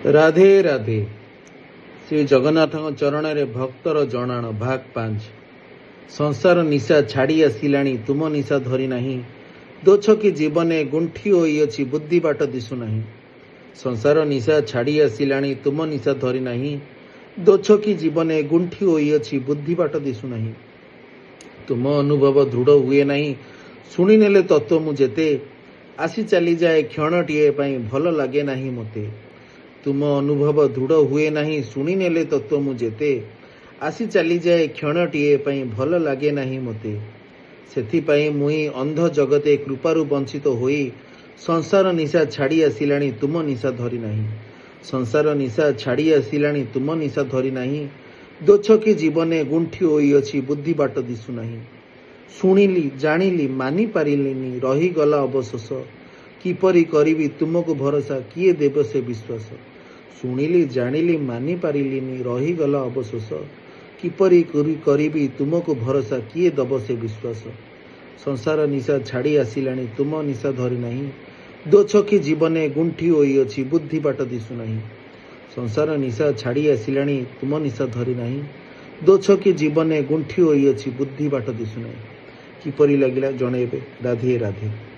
राधे राधे। श्री जगन्नाथ चरण में भक्तर जनाण भाग 5। संसार निशा छाड़ी आसिलाणी तुम निशा धरी नहीं। दोछ कि जीवने गुंठी होइअछि बुद्धि बाट दिशु नहीं। संसार निशा छाड़ी आसिलाणी तुम निशा धरी नहीं। दोछ कि जीवने गुंठी होइअछि बुद्धि बाट दिशु नहीं। तुम अनुभव दृढ़ हुए नहीं। शुणी नेले तत्व मु जेते। आसी चली जाए क्षणटीए पाई भल लगे नहीं मोते। तुम अनुभव दृढ़ हुए नहीं। शुणी नेले तत्व मु जेते। आसी चली जाए क्षणटीए पाई भल लगे नहीं मोते। सेथिपाई मुई अंध जगते कृपारु वंचित होई संसार निशा छाड़ी आसिलाणी तुम निशा धरी नहीं। संसार निशा छाड़ी आसिलाणी तुम निशा धरी नहीं। दोछ कि जीवने गुंठी होइअछि बुद्धि बाट दिशु नहीं। शुणिली जानिली मानि पारिलिनी रहीगला अवशोष। किपरि करिबी तुमको भरोसा किए देव से विश्वास। शुणिली जानिली मानि पारिलिनी रहीगला अवशोष। किपरि करिबी तुमको भरोसा किए दब से विश्वास। संसार निशा छाड़ी आसिलाणी तुम निशा धरी नहीं। दोछ कि जीवने गुंठी होइअछि बुद्धि बाट दिशु नहीं। संसार निशा छाड़ी आसिलाणी तुम निशा धरी नहीं। दोछ कि जीवने गुंठी होइअछि बुद्धि बाट दिशु नहीं। किपरि लागिला जणेबे। राधे राधे।